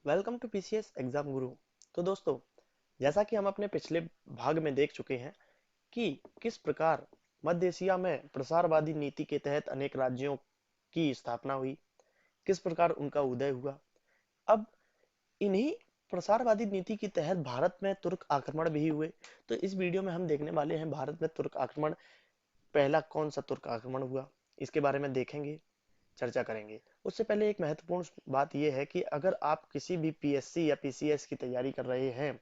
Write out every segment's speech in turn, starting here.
Welcome to PCS exam गुरु। तो दोस्तों, जैसा कि हम अपने पिछले भाग में देख चुके हैं कि किस प्रकार मध्य एशिया में प्रसारवादी नीति के तहत अनेक राज्यों की स्थापना हुई, किस प्रकार उनका उदय हुआ। अब इन्हीं प्रसारवादी नीति के तहत भारत में तुर्क आक्रमण भी हुए। तो इस वीडियो में हम देखने वाले हैं भारत में तुर्क आक्रमण, पहला कौन सा तुर्क आक्रमण हुआ, इसके बारे में देखेंगे, चर्चा करेंगे। उससे पहले एक महत्वपूर्ण बात यह है कि अगर आप किसी भी पीएससी या पीसीएस की तैयारी कर रहे हैं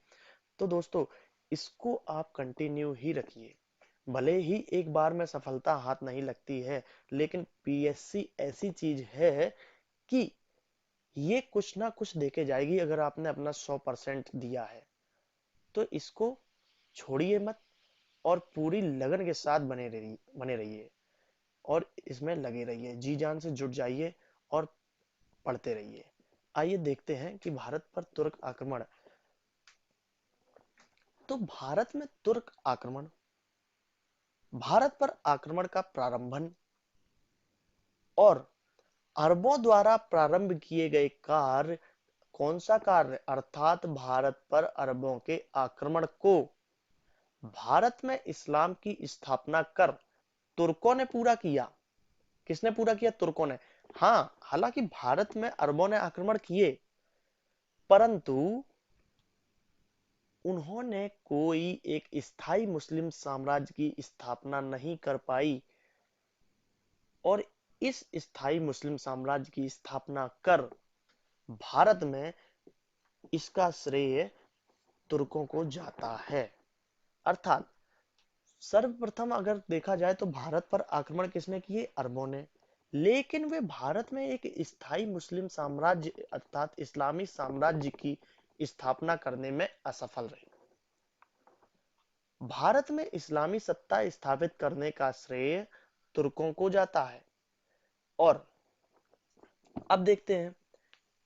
तो दोस्तों, इसको आप कंटिन्यू ही रखिए। भले ही एक बार में सफलता हाथ नहीं लगती है, लेकिन पीएससी ऐसी चीज है कि ये कुछ ना कुछ देके जाएगी। अगर आपने अपना 100% दिया है तो इसको छोड़िए मत और पूरी लगन के साथ बने रहिए और इसमें लगे रहिए, जी जान से जुट जाइए और पढ़ते रहिए। आइए देखते हैं कि भारत में तुर्क आक्रमण, भारत पर आक्रमण का प्रारंभन और अरबों द्वारा प्रारंभ किए गए कार्य, कौन सा कार्य, अर्थात भारत पर अरबों के आक्रमण को भारत में इस्लाम की स्थापना कर तुर्कों ने पूरा किया। किसने पूरा किया? तुर्कों ने। हाँ, हालांकि भारत में अरबों ने आक्रमण किए, परंतु उन्होंने कोई एक स्थायी मुस्लिम साम्राज्य की स्थापना नहीं कर पाई और इस स्थायी मुस्लिम साम्राज्य की स्थापना कर भारत में इसका श्रेय तुर्कों को जाता है। अर्थात सर्वप्रथम अगर देखा जाए तो भारत पर आक्रमण किसने किए? अरबों ने। लेकिन वे भारत में एक स्थायी मुस्लिम साम्राज्य अर्थात इस्लामी साम्राज्य की स्थापना करने में असफल रहे। भारत में इस्लामी सत्ता स्थापित करने का श्रेय तुर्कों को जाता है। और अब देखते हैं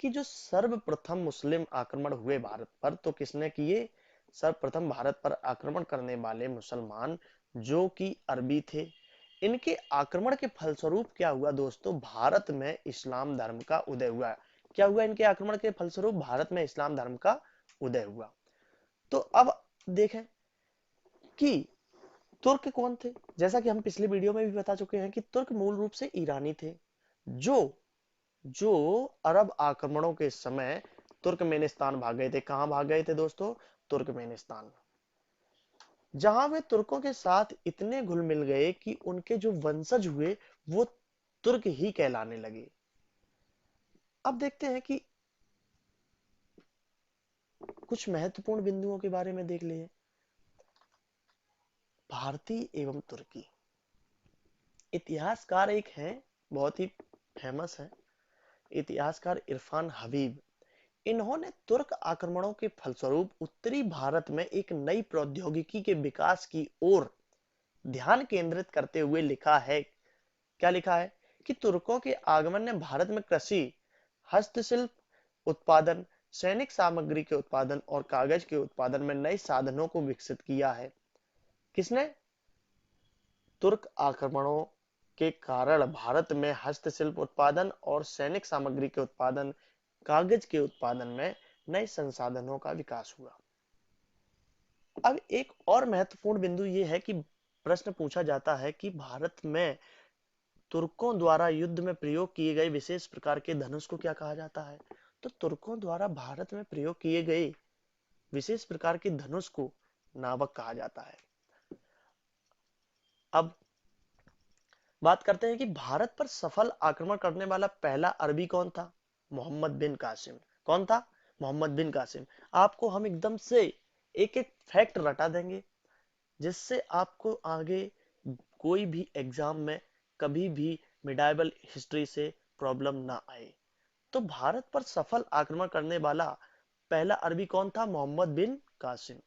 कि जो सर्वप्रथम मुस्लिम आक्रमण हुए भारत पर, तो किसने किए? सर्वप्रथम भारत पर आक्रमण करने वाले मुसलमान जो कि अरबी थे। इनके आक्रमण के फलस्वरूप क्या हुआ दोस्तों? भारत में इस्लाम धर्म का उदय हुआ। क्या हुआ? इनके आक्रमण के फलस्वरूप भारत में इस्लाम धर्म का उदय हुआ। तो अब देखें कि तुर्क कौन थे। जैसा कि हम पिछले वीडियो में भी बता चुके हैं कि तुर्क मूल रूप से ईरानी थे, जो जो अरब आक्रमणों के समय तुर्कमेनिस्तान भाग गए थे। कहां भाग गए थे दोस्तों? तुर्कमेनिस्तान। जहां वे तुर्कों के साथ इतने घुल मिल गए कि उनके जो वंशज हुए वो तुर्क ही कहलाने लगे। अब देखते हैं कि कुछ महत्वपूर्ण बिंदुओं के बारे में देख लिए। भारतीय एवं तुर्की इतिहासकार एक हैं, बहुत ही फेमस है, इतिहासकार इरफान हबीब। इन्होंने तुर्क आक्रमणों के फलस्वरूप उत्तरी भारत में एक नई प्रौद्योगिकी के विकास की ओर ध्यान केंद्रित करते हुए लिखा है। क्या लिखा है? कि तुर्कों के आगमन ने भारत में कृषि, हस्तशिल्प उत्पादन, सैनिक सामग्री के उत्पादन और कागज के उत्पादन में नए साधनों को विकसित किया है। किसने? तुर्क आक्रमणों के कारण भारत में हस्तशिल्प उत्पादन और सैनिक सामग्री के उत्पादन, कागज के उत्पादन में नए संसाधनों का विकास हुआ। अब एक और महत्वपूर्ण बिंदु यह है कि प्रश्न पूछा जाता है कि भारत में तुर्कों द्वारा युद्ध में प्रयोग किए गए विशेष प्रकार के धनुष को क्या कहा जाता है? तो तुर्कों द्वारा भारत में प्रयोग किए गए विशेष प्रकार के धनुष को नावक कहा जाता है। अब बात करते हैं कि भारत पर सफल आक्रमण करने वाला पहला अरबी कौन था? मोहम्मद बिन कासिम। कौन था? मोहम्मद बिन कासिम। आपको हम एकदम से एक एक फैक्ट रटा देंगे जिससे आपको आगे कोई भी एग्जाम में कभी भी मिडाइवल हिस्ट्री से प्रॉब्लम ना आए। तो भारत पर सफल आक्रमण करने वाला पहला अरबी कौन था? मोहम्मद बिन कासिम।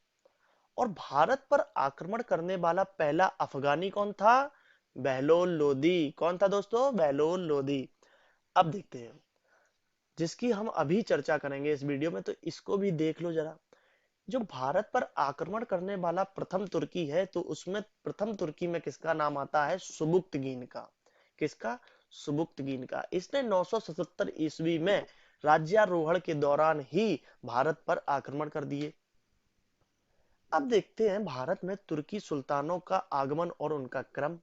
और भारत पर आक्रमण करने वाला पहला अफगानी कौन था? बहलोल लोदी। कौन था दोस्तों? बहलोल लोदी। अब देखते हैं जिसकी हम अभी चर्चा करेंगे इस वीडियो में, तो इसको भी देख लो जरा। जो भारत पर आक्रमण करने वाला प्रथम तुर्की है, तो उसमें प्रथम तुर्की में किसका नाम आता है? सुबुक्तगीन का। किसका? सुबुक्तगीन का। इसने 977 ईस्वी में राज्यारोहण के दौरान ही भारत पर आक्रमण कर दिए। अब देखते हैं भारत में तुर्की सुल्तानों का आगमन और उनका क्रम।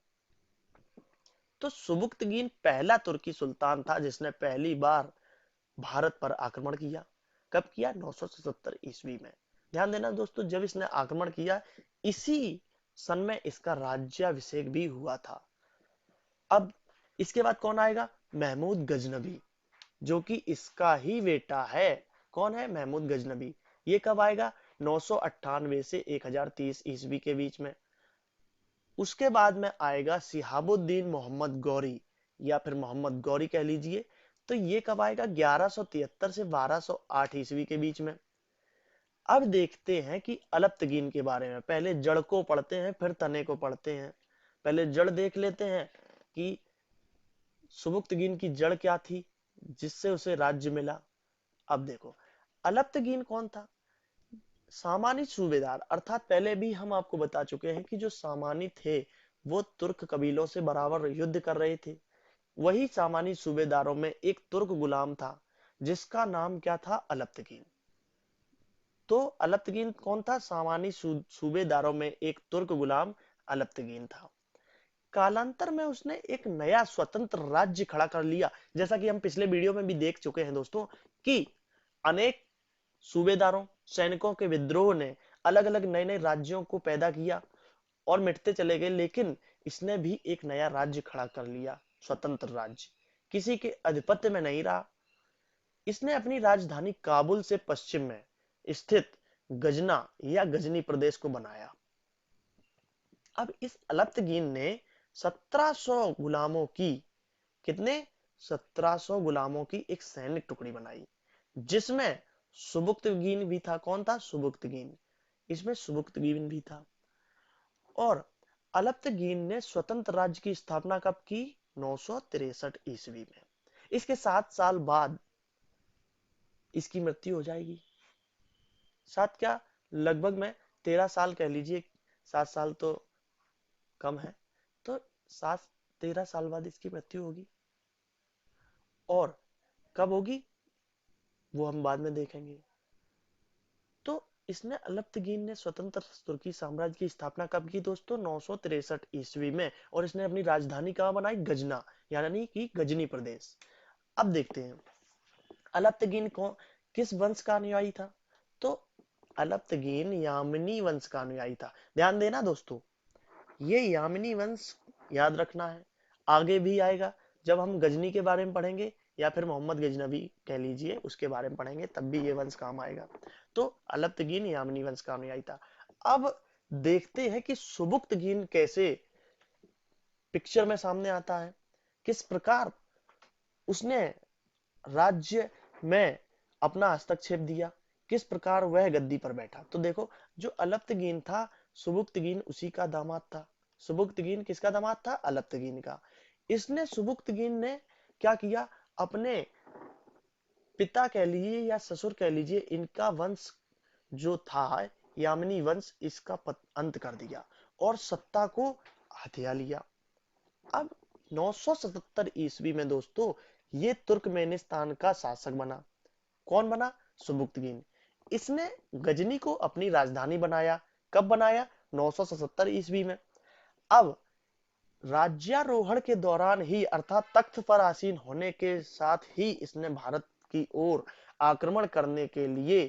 तो सुबुक्तगीन पहला तुर्की सुल्तान था जिसने पहली बार भारत पर आक्रमण किया। कब किया? 977 ईस्वी में। ध्यान देना दोस्तों, जब इसने आक्रमण किया इसी सन में इसका राज्याभिषेक भी हुआ था। अब इसके बाद कौन आएगा? महमूद गजनबी, जो कि इसका ही बेटा है। कौन है? महमूद गजनबी। ये कब आएगा? 998 से 1030 ईस्वी के बीच में। उसके बाद में आएगा सिहाबुद्दीन मोहम्मद गौरी, या फिर मोहम्मद गौरी कह लीजिए। तो ये कब आएगा? 1173 से 1208 ईस्वी के बीच में। अब देखते हैं कि अलप्तगीन के बारे में। पहले जड़ को पढ़ते हैं फिर तने को पढ़ते हैं। पहले जड़ देख लेते हैं कि सुबुक्तगीन की जड़ क्या थी जिससे उसे राज्य मिला। अब देखो, अलप्तगीन कौन था? सामानी सूबेदार, अर्थात पहले भी हम आपको बता चुके हैं कि जो सामानी थे वो तुर्क कबीलों से बराबर युद्ध कर रहे थे। वही सामानी सूबेदारों में एक तुर्क गुलाम था जिसका नाम क्या था? अलप्तगीन। तो अलप्तगीन कौन था? सामानी सूबेदारों में एक तुर्क गुलाम अलप्तगीन था। कालांतर में उसने एक नया स्वतंत्र राज्य खड़ा कर लिया। जैसा कि हम पिछले वीडियो में भी देख चुके हैं दोस्तों कि अनेक सूबेदारों, सैनिकों के विद्रोह ने अलग अलग नए नए राज्यों को पैदा किया और मिटते चले गए, लेकिन इसने भी एक नया राज्य खड़ा कर लिया, स्वतंत्र राज्य, किसी के आधिपत्य में नहीं रहा। इसने अपनी राजधानी काबुल से पश्चिम में स्थित गजना या गजनी प्रदेश को बनाया। अब इस अलप्तगीन ने 1700 गुलामों की, कितने? 1700 गुलामों की एक सैनिक टुकड़ी बनाई जिसमें सुबुक्तगीन भी था। कौन था? सुबुक्तगीन। इसमें सुबुक्तगीन भी था। और अलप्तगीन ने स्वतंत्र राज्य की स्थापना कब की? 963 ईस्वी में। इसके 7 साल बाद इसकी मृत्यु हो जाएगी। 7 क्या, लगभग में 13 साल कह लीजिए, 7 साल तो कम है। तो 13 साल बाद इसकी मृत्यु होगी। और कब होगी वो हम बाद में देखेंगे। तो इसने अलप्तगीन ने स्वतंत्र तुर्की साम्राज्य की स्थापना कब की दोस्तों? 963 ईस्वी में। और इसने अपनी राजधानी कहां बनाई? गजना, यानी कि गजनी प्रदेश। अब देखते हैं अलप्तगीन को किस वंश का अनुयायी था। तो अलप्तगीन यामिनी वंश का अनुयायी था। ध्यान देना दोस्तों, ये यामिनी वंश याद रखना है, आगे भी आएगा जब हम गजनी के बारे में पढ़ेंगे या फिर मोहम्मद गजनबी कह लीजिए उसके बारे में पढ़ेंगे, तब भी ये वंश काम आएगा। तो अलप्तगीन यामिनी वंश का अनुयायी था। अब देखते हैं कि सुबुक्तगीन कैसे पिक्चर में सामने आता है, किस प्रकार उसने राज्य में अपना हस्तक्षेप दिया, किस प्रकार वह गद्दी पर बैठा। तो देखो, जो अलप्तगीन था, सुबुक्तगीन उसी का दामाद था। सुबुक्तगीन किसका दामाद था? अलप्तगीन का। इसने, सुबुक्तगीन ने क्या किया? अपने पिता कह लीजिए या ससुर कह लीजिए, इनका वंश जो था यामिनी वंश, इसका अंत कर दिया और सत्ता को हथिया लिया। अब 977 ईस्वी में दोस्तों ये तुर्कमेनिस्तान का शासक बना। कौन बना? सुबुक्तगीन। इसने गजनी को अपनी राजधानी बनाया। कब बनाया? 977 ईस्वी में। अब राज्यारोहण के दौरान ही, अर्थात तख्त पर आसीन होने के साथ ही, इसने भारत की ओर आक्रमण करने के लिए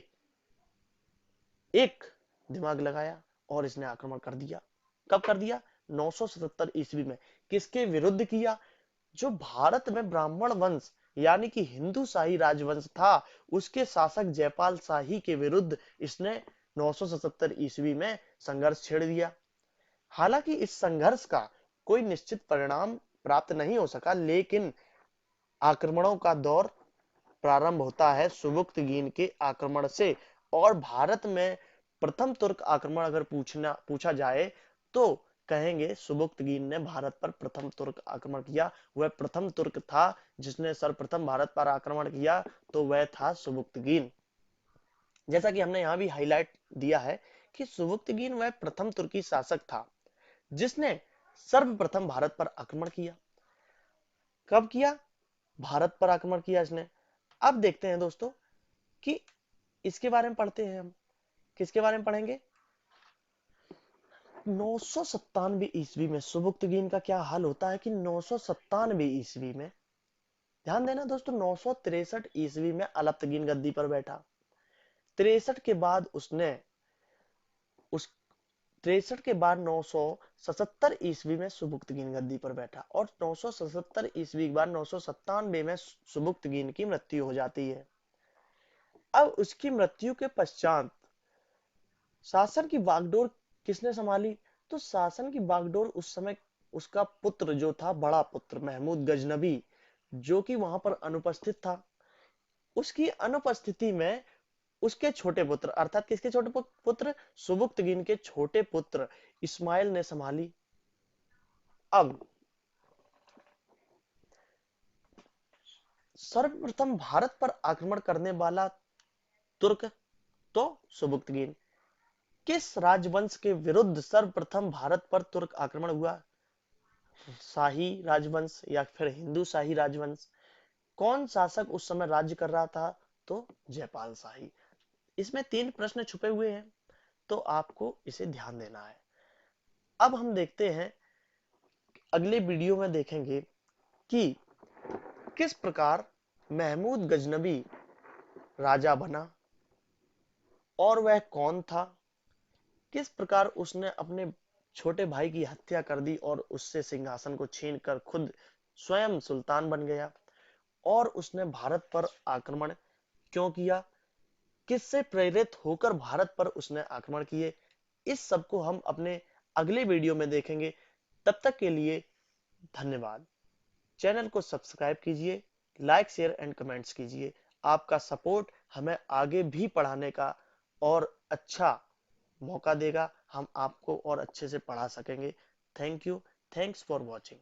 एक दिमाग लगाया और इसने आक्रमण कर दिया। कब कर दिया? 977 ईस्वी में। किसके विरुद्ध किया? जो भारत में ब्राह्मण वंश यानी कि हिंदू शाही राजवंश था, उसके शासक जयपाल शाही के विरुद्ध इसने 977 ईस्वी में संघर्ष छेड़ दिया। हालांकि इस संघर्ष का कोई निश्चित परिणाम प्राप्त नहीं हो सका, लेकिन आक्रमणों का दौर प्रारंभ होता है सुबुक्तगीन के आक्रमण से। और भारत में प्रथम तुर्क आक्रमण अगर पूछा जाए तो कहेंगे सुबुक्तगीन ने भारत पर प्रथम तुर्क आक्रमण किया। वह प्रथम तुर्क था जिसने सर्वप्रथम भारत पर आक्रमण किया, तो वह था सुबुक्तगीन। जैसा कि हमने यहां भी हाईलाइट दिया है कि सुबुक्तगीन वह प्रथम तुर्की शासक था जिसने सर्वप्रथम भारत पर आक्रमण किया। कब किया? भारत पर आक्रमण किया इसने अब देखते हैं दोस्तों कि इसके बारे में पढ़ते हैं हम। किसके बारे में पढ़ेंगे? 997 ईस्वी में सुबुक्तगीन का क्या हाल होता है कि 997 ईस्वी में, ध्यान देना दोस्तों, 963 ईस्वी में अलप्तगीन गद्दी पर बैठा। 63 के बाद उसने उस 63 के बाद 977 ईस्वी में सुबुक्तगीन गद्दी पर बैठा और 977 ईस्वी के बाद 997 में सुबुक्तगीन की मृत्यु हो जाती है। अब उसकी मृत्यु के पश्चात शासन की बागडोर किसने संभाली? तो शासन की बागडोर उस समय उसका पुत्र जो था, बड़ा पुत्र महमूद गजनबी, जो कि वहां पर अनुपस्थित था, उसकी अनुपस्थिति में उसके छोटे पुत्र, अर्थात किसके छोटे पुत्र? सुबुक्तगीन के छोटे पुत्र इस्माइल ने संभाली। अब सर्वप्रथम भारत पर आक्रमण करने वाला तुर्क तो सुबुक्तगीन। किस राजवंश के विरुद्ध सर्वप्रथम भारत पर तुर्क आक्रमण हुआ? शाही राजवंश या फिर हिंदू शाही राजवंश। कौन शासक उस समय राज्य कर रहा था? तो जयपाल शाही। इसमें 3 प्रश्न छुपे हुए हैं, तो आपको इसे ध्यान देना है। अब हम देखते हैं, अगले वीडियो में देखेंगे कि किस प्रकार महमूद गजनबी राजा बना और वह कौन था, किस प्रकार उसने अपने छोटे भाई की हत्या कर दी और उससे सिंहासन को छीनकर खुद स्वयं सुल्तान बन गया, और उसने भारत पर आक्रमण क्यों किया, किससे प्रेरित होकर भारत पर उसने आक्रमण किए। इस सब को हम अपने अगले वीडियो में देखेंगे। तब तक के लिए धन्यवाद। चैनल को सब्सक्राइब कीजिए, लाइक शेयर एंड कमेंट्स कीजिए। आपका सपोर्ट हमें आगे भी पढ़ाने का और अच्छा मौका देगा, हम आपको और अच्छे से पढ़ा सकेंगे। Thank you, thanks for watching.